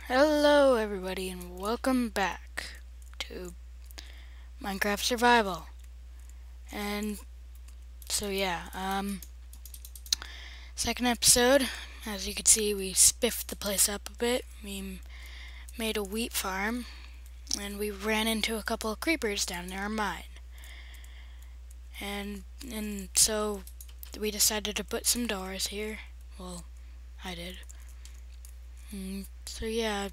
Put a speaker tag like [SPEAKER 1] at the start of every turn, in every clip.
[SPEAKER 1] Hello everybody and welcome back to Minecraft Survival. And so second episode. As you can see, we spiffed the place up a bit. We made a wheat farm and we ran into a couple of creepers down near our mine. And so we decided to put some doors here. Well, I did. So yeah,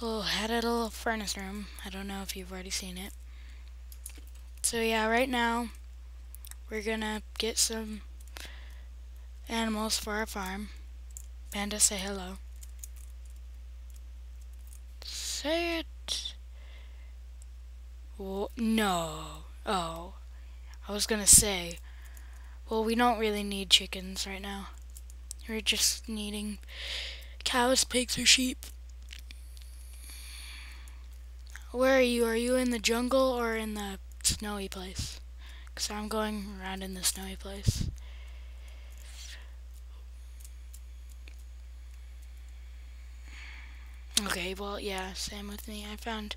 [SPEAKER 1] had a little furnace room. I don't know if you've already seen it. So yeah, right now we're gonna get some animals for our farm. Panda, say hello. Say it. No. Oh, I was gonna say, well, we don't really need chickens right now. We're just needing cows, pigs, or sheep. Where are you? Are you in the jungle or in the snowy place? Because I'm going around in the snowy place. Okay, well, yeah, same with me. I found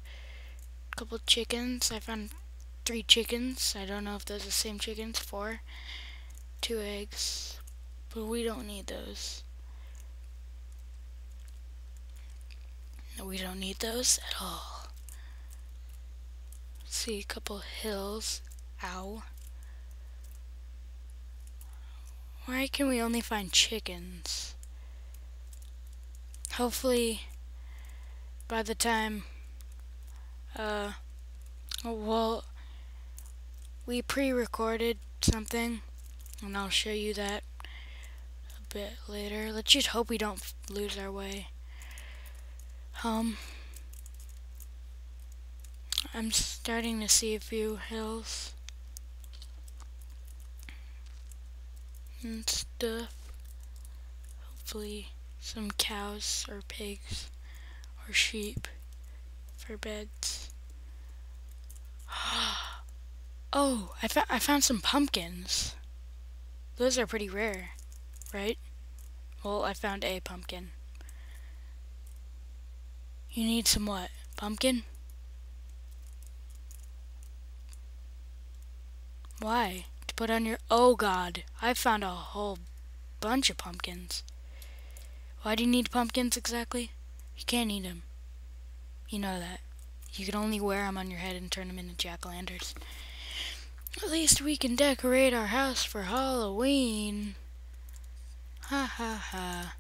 [SPEAKER 1] a couple chickens. I found 3 chickens. I don't know if those are the same chickens. 4. 2 eggs. But we don't need those. No, we don't need those at all. See a couple hills. Ow. Why can we only find chickens? Hopefully, by the time, well, we pre-recorded something, and I'll show you that a bit later. Let's just hope we don't lose our way home. I'm starting to see a few hills and stuff. Hopefully some cows or pigs or sheep for beds. Oh, I found some pumpkins. Those are pretty rare, right? Well, I found a pumpkin. You need some what? Pumpkin? Why? To put on your... Oh god, I found a whole bunch of pumpkins. Why do you need pumpkins exactly? You can't eat them. You know that. You can only wear them on your head and turn them into jack-o'-lanterns. At least we can decorate our house for Halloween. Ha ha ha.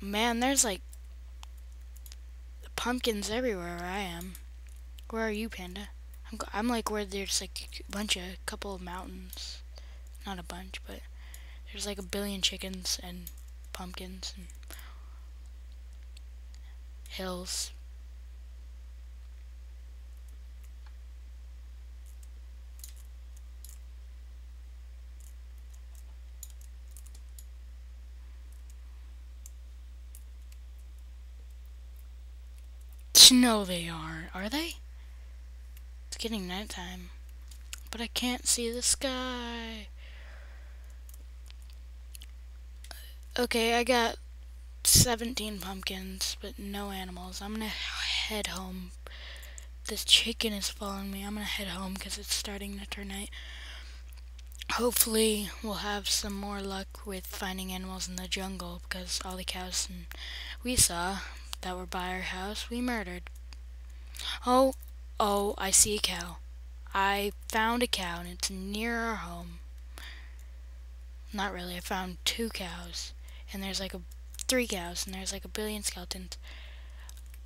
[SPEAKER 1] Man, there's like pumpkins everywhere where I am. Where are you, Panda? I'm like where there's like a couple of mountains. Not a bunch, but there's like a billion chickens and pumpkins and hills. No, they aren't. Are they? It's getting nighttime, but I can't see the sky. Okay, I got 17 pumpkins, but no animals. I'm gonna head home. This chicken is following me. I'm gonna head home because it's starting to turn night. Hopefully, we'll have some more luck with finding animals in the jungle because all the cows we saw that were by our house, we murdered. Oh, I see a cow. I found a cow and it's near our home. Not really, I found 2 cows. And there's like 3 cows and there's like a billion skeletons.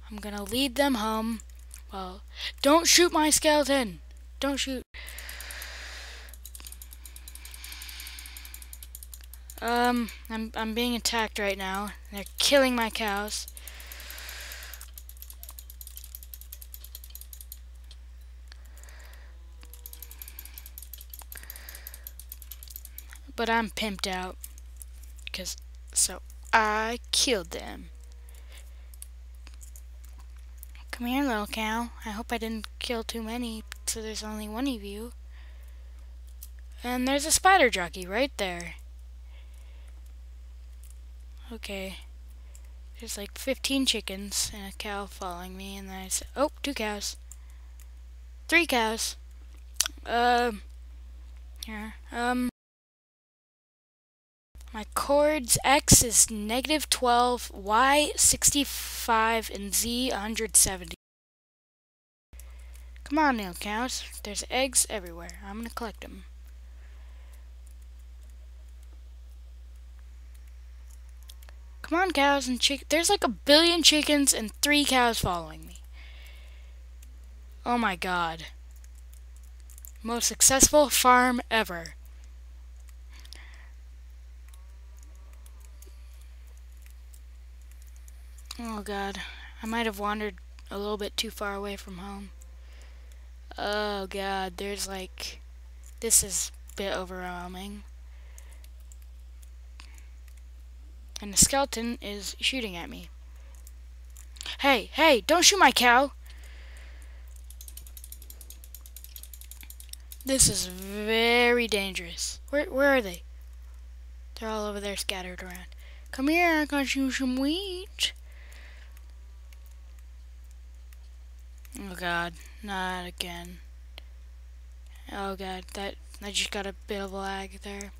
[SPEAKER 1] I'm gonna lead them home. Well, don't shoot my skeleton! Don't shoot. I'm being attacked right now. They're killing my cows. But I'm pimped out. So I killed them. Come here, little cow. I hope I didn't kill too many, so there's only one of you. And there's a spider jockey right there. Okay. There's like 15 chickens and a cow following me, and then I said, oh, 2 cows. 3 cows. Here. My chords X is -12, Y 65, and Z 170. Come on now, cows. There's eggs everywhere. I'm gonna collect them. Come on, cows and chick. There's like 1,000,000,000 chickens and 3 cows following me. Oh my god. Most successful farm ever. Oh god. I might have wandered a little bit too far away from home. Oh god, there's like... This is a bit overwhelming. And the skeleton is shooting at me. Hey, hey, don't shoot my cow! This is very dangerous. Where are they? They're all over there scattered around. Come here, I got you some wheat. Oh god, not again. Oh god, I just got a bit of lag there.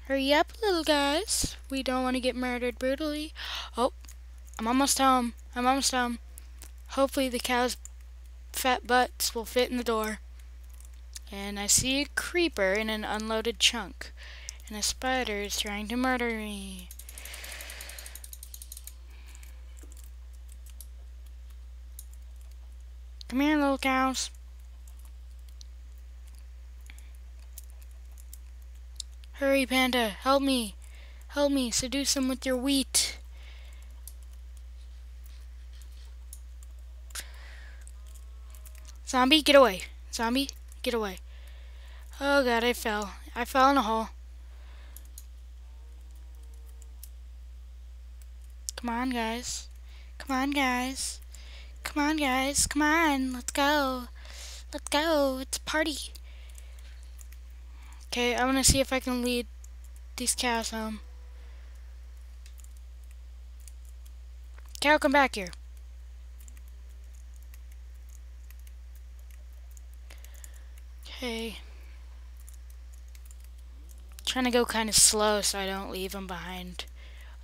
[SPEAKER 1] Hurry up, little guys. We don't want to get murdered brutally. Oh, I'm almost home. I'm almost home. Hopefully the cow's fat butts will fit in the door. And I see a creeper in an unloaded chunk. And a spider is trying to murder me. Come here, little cows. Hurry, Panda, help me. Help me, seduce them with your wheat. Zombie, get away. Zombie, get away. Oh god, I fell. I fell in a hole. Come on, guys. Come on, guys. Come on, guys. Come on, let's go. Let's go. It's a party. Okay, I'm gonna see if I can lead these cows home. Cow, come back here. Okay. Trying to go kind of slow so I don't leave them behind.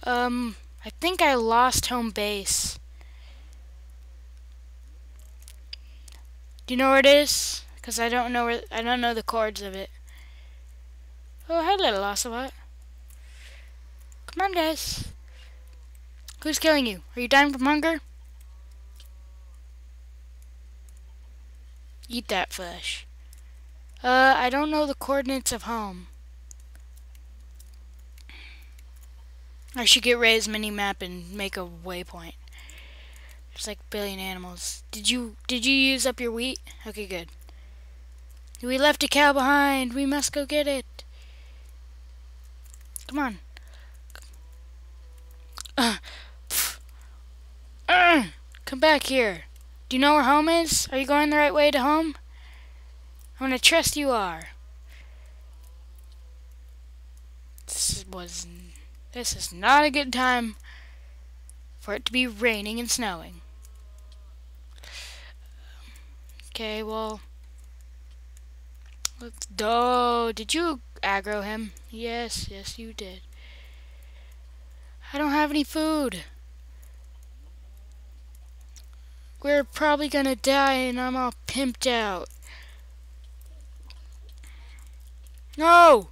[SPEAKER 1] I think I lost home base. Do you know where it is? Because I don't know the chords of it. Oh, hi, little ocelot. Come on, guys. Who's killing you? Are you dying from hunger? Eat that flesh. I don't know the coordinates of home. I should get Ray's mini map and make a waypoint. There's like 1,000,000,000 animals. Did you use up your wheat? Okay, good. We left a cow behind. We must go get it. Come on. Come back here. Do you know where home is? Are you going the right way to home? I'm gonna trust you are. This is not a good time for it to be raining and snowing. Okay, well, let's go. Did you aggro him? Yes, yes, you did. I don't have any food. We're probably gonna die and I'm all pimped out. No!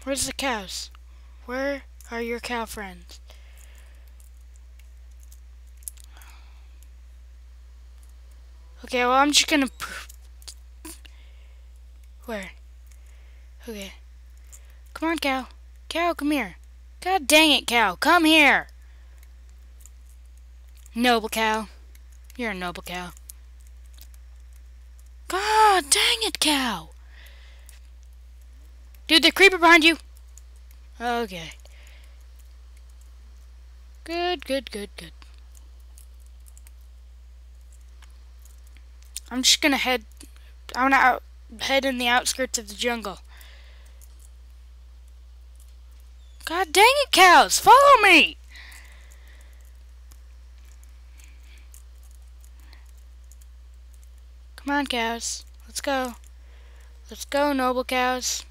[SPEAKER 1] Where's the cows? Where are your cow friends? Okay, well, I'm just gonna... Where? Okay. Come on, cow. Cow, come here. God dang it, cow. Come here. Noble cow. You're a noble cow. God dang it, cow. Dude, the creeper behind you. Okay. Good, good, good, good. I'm just gonna head in the outskirts of the jungle. God dang it, cows! Follow me! Come on, cows. Let's go. Let's go, noble cows.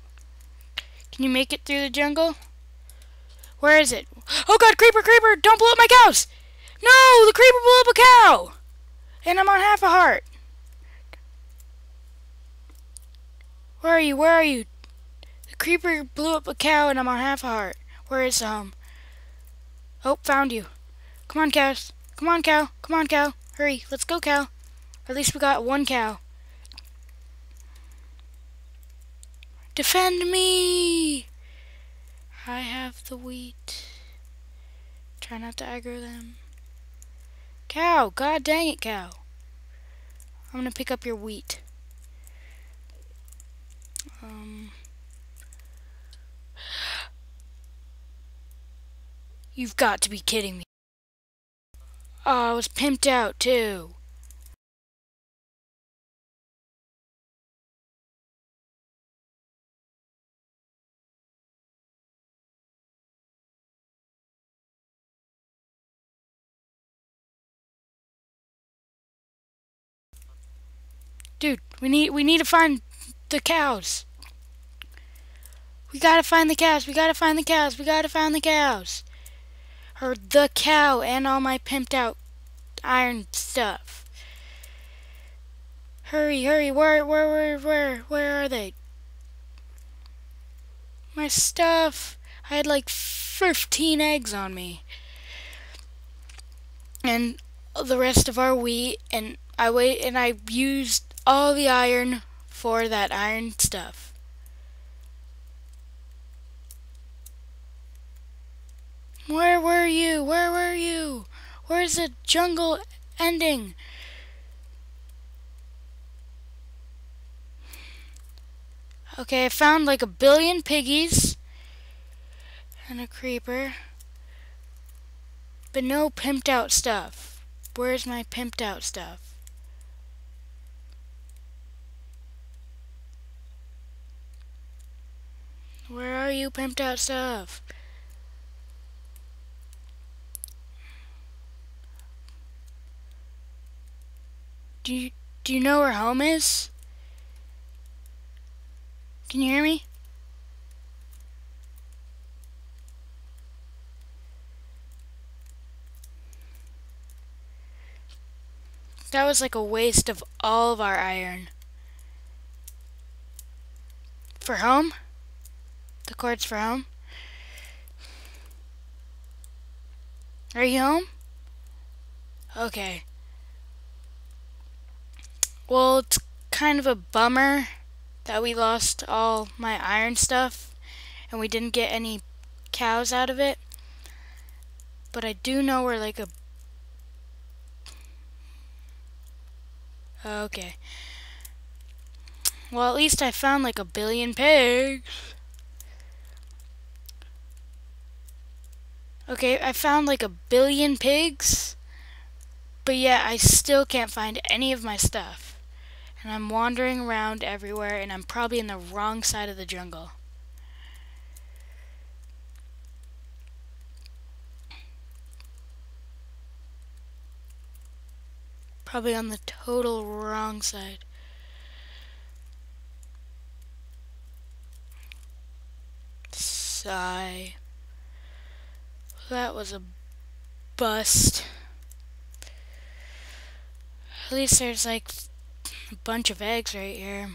[SPEAKER 1] Can you make it through the jungle? Where is it? Oh god, creeper, creeper! Don't blow up my cows! No! The creeper blew up a cow! And I'm on half a heart. Where are you? Where are you? The creeper blew up a cow and I'm on half a heart. Where is Oh, found you. Come on, cows. Come on, cow. Come on, cow. Hurry. Let's go, cow. Or at least we got one cow. Defend me! I have the wheat. Try not to aggro them. Cow! God dang it, cow. I'm gonna pick up your wheat. You've got to be kidding me. Oh, I was pimped out, too. Dude, we need to find the cows. We gotta find the cows. We gotta find the cows. We gotta find the cows. Or the cow and all my pimped out iron stuff. Hurry, hurry. Where are they? My stuff. I had like 15 eggs on me. And the rest of our wheat, and I used all the iron for that iron stuff. Where were you? Where were you? Where's the jungle ending? Okay, I found like 1 billion piggies and a creeper, but no pimped out stuff. Where's my pimped out stuff? Where are you, pimped out stuff? Do you know where home is? Can you hear me? That was like a waste of all of our iron. For home? The cord's for home? Are you home? Okay. Well, it's kind of a bummer that we lost all my iron stuff and we didn't get any cows out of it. But I do know we're like a... Okay. Well, at least I found like 1 billion pigs. Okay, I found like 1 billion pigs. But yet I still can't find any of my stuff. And I'm wandering around everywhere and I'm probably in the wrong side of the jungle. Probably on the total wrong side. Sigh. That was a bust. At least there's like a bunch of eggs right here.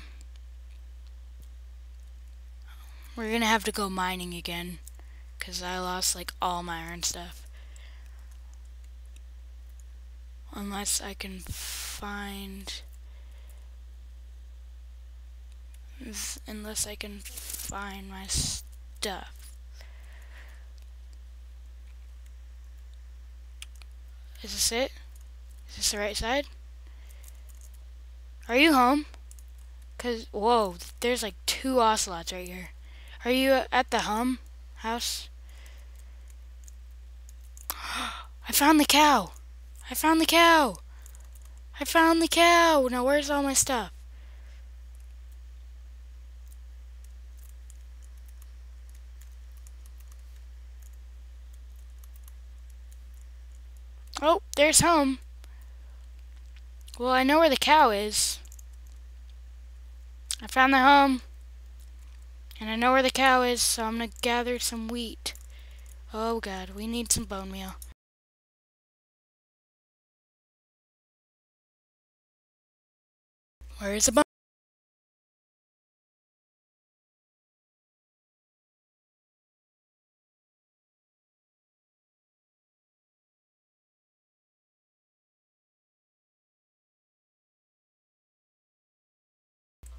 [SPEAKER 1] We're gonna have to go mining again because I lost like all my iron stuff. Unless I can find my stuff. Is this it? Is this the right side? Are you home? Cause whoa, there's like 2 ocelots right here. Are you at the hum? house. I found the cow. I found the cow. I found the cow. Now where's all my stuff? Oh, there's home. Well, I know where the cow is. I found the home. And I know where the cow is, so I'm gonna gather some wheat. Oh god, we need some bone meal. Where is the bone?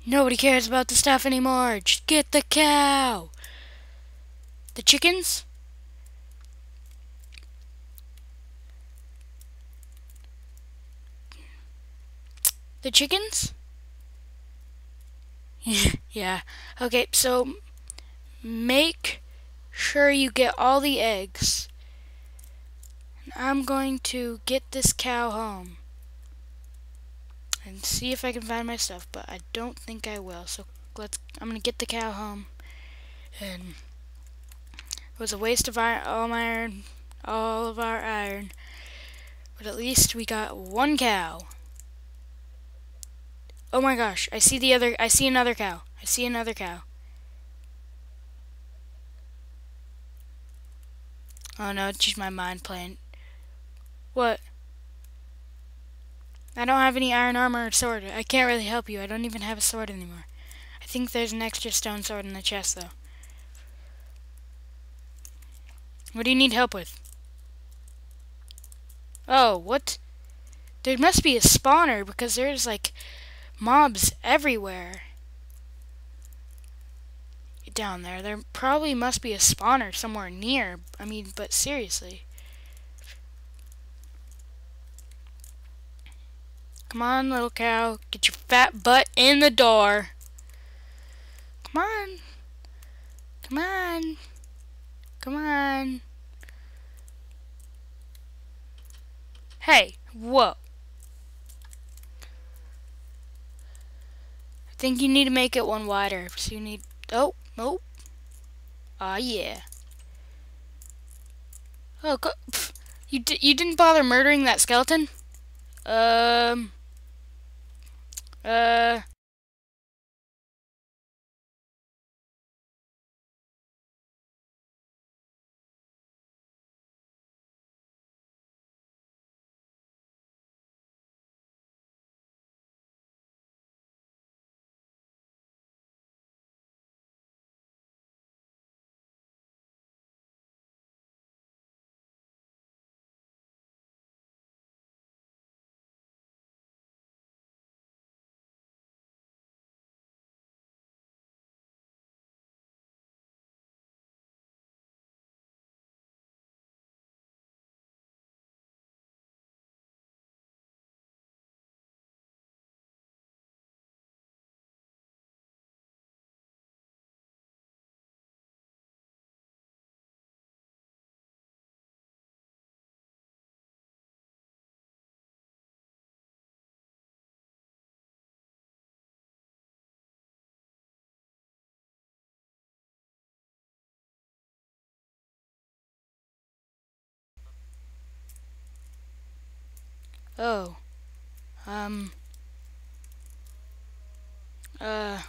[SPEAKER 1] Nobody cares about the stuff anymore. Just get the cow. The chickens? The chickens? Yeah. Okay, so make sure you get all the eggs. I'm going to get this cow home and see if I can find my stuff, but I don't think I will. So I'm gonna get the cow home. And it was a waste of all of our iron, but at least we got one cow. Oh my gosh, I see another cow. I see another cow. Oh no, it's just my mind playing. What? I don't have any iron armor or sword. I can't really help you. I don't even have a sword anymore. I think there's an extra stone sword in the chest though. What do you need help with? Oh, what? There must be a spawner because there's like mobs everywhere down there. There probably must be a spawner somewhere near. I mean, but seriously. Come on, little cow. Get your fat butt in the door. Come on. Come on. Come on. Hey, whoa. I think you need to make it one wider. So you need... Oh, oh. Ah, yeah. Oh, go... Pff. You didn't bother murdering that skeleton? Um... Uh... Oh. Um... Cow!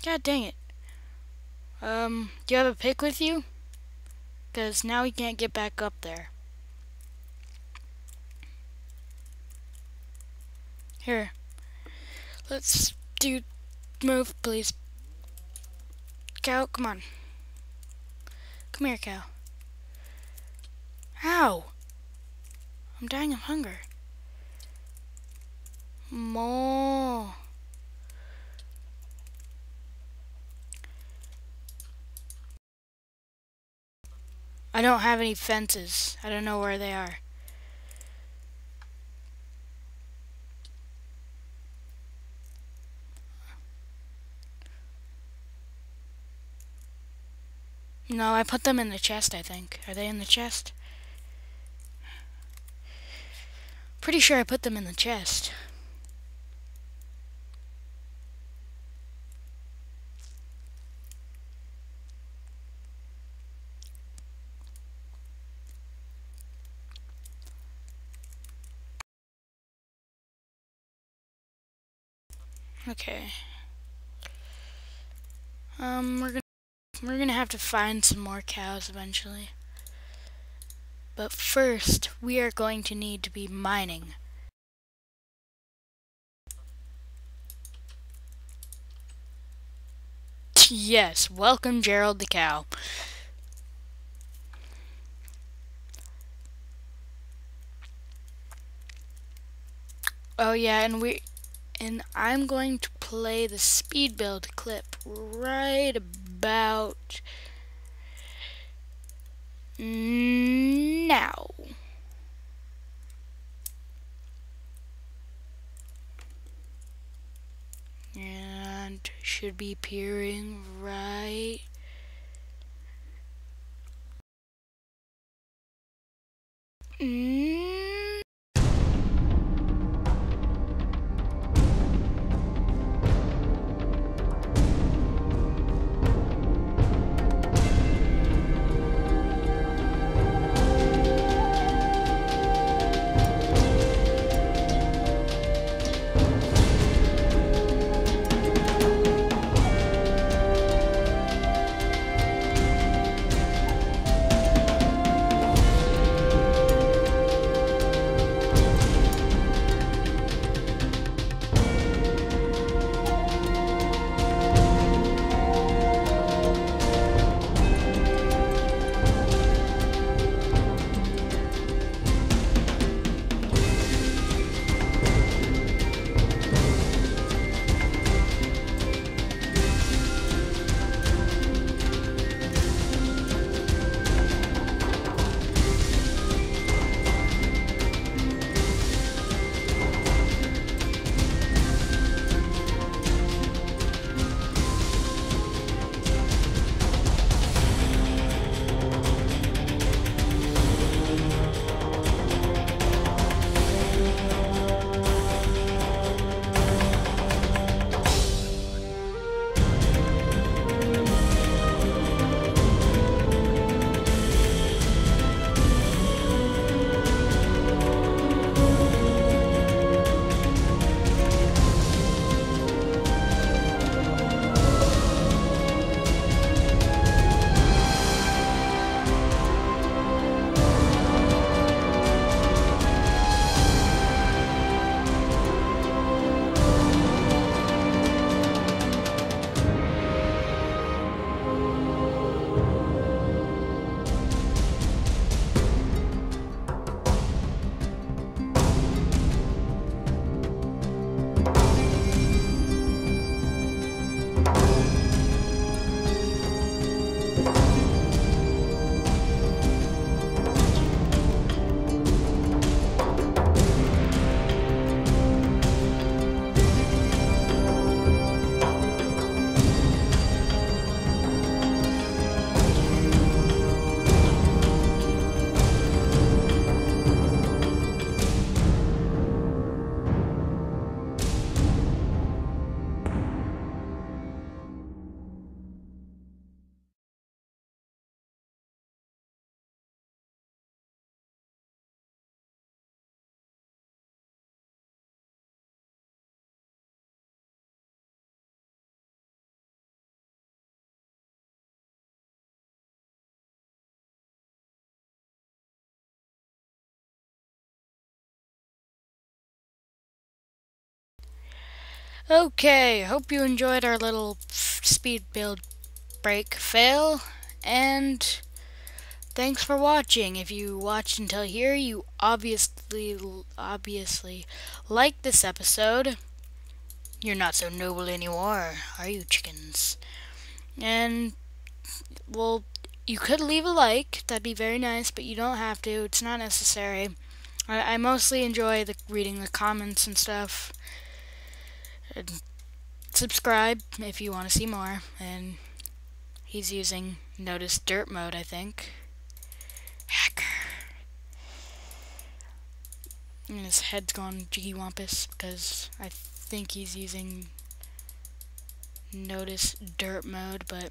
[SPEAKER 1] God dang it. Do you have a pick with you? Because now we can't get back up there. Here. Let's move, please. Cow, come on. Come here, cow. Ow! I'm dying of hunger. More. I don't have any fences. I don't know where they are. No, I put them in the chest, I think. Are they in the chest? Pretty sure I put them in the chest. Okay. We're gonna have to find some more cows eventually. But first, we are going to need to be mining. Yes, welcome Gerald the cow. Oh yeah, and I'm going to play the speed build clip right about now. And should be appearing right Okay, hope you enjoyed our little speed build break fail, and thanks for watching. If you watched until here, you obviously liked this episode. You're not so noble anymore, are you, chickens? And, well, you could leave a like, that'd be very nice, but you don't have to, it's not necessary. I mostly enjoy reading the comments and stuff. And subscribe if you want to see more, and He's using Notice Dirt Mode, I think. Hacker. And his head's gone jiggy wampus because I think he's using Notice Dirt Mode, but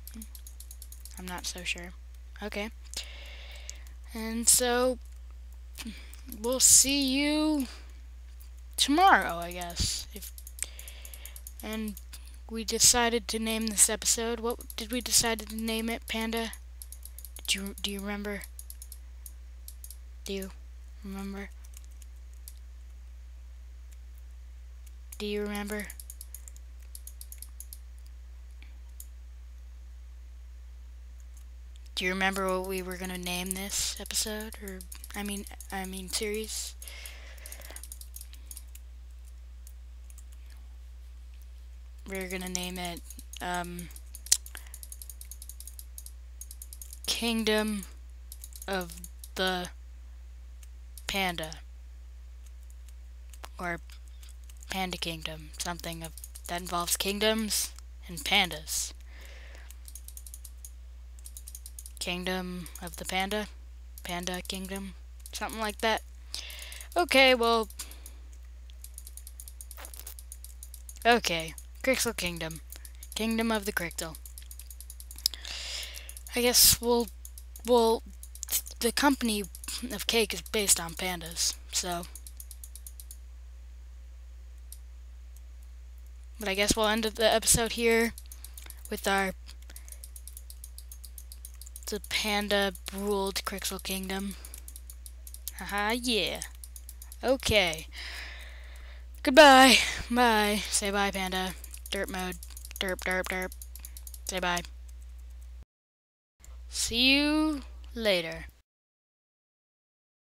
[SPEAKER 1] I'm not so sure. Okay. And so, we'll see you tomorrow, I guess. And we decided to name this episode. What did we decide to name it, Panda? Do you remember? Do you remember? Do you remember? Do you remember what we were gonna name this episode, or I mean series? We're gonna name it Kingdom of the Panda, or Panda Kingdom, something that involves kingdoms and pandas. Kingdom of the Panda, Panda Kingdom, something like that. Okay, well, okay, Crixel Kingdom, Kingdom of the Crixel. I guess the company of cake is based on pandas, so. But I guess we'll end the episode here with the panda ruled Crixel Kingdom. Haha, yeah. Okay. Goodbye. Bye. Say bye, Panda. Dirt mode. Derp, derp, derp. Say bye. See you later.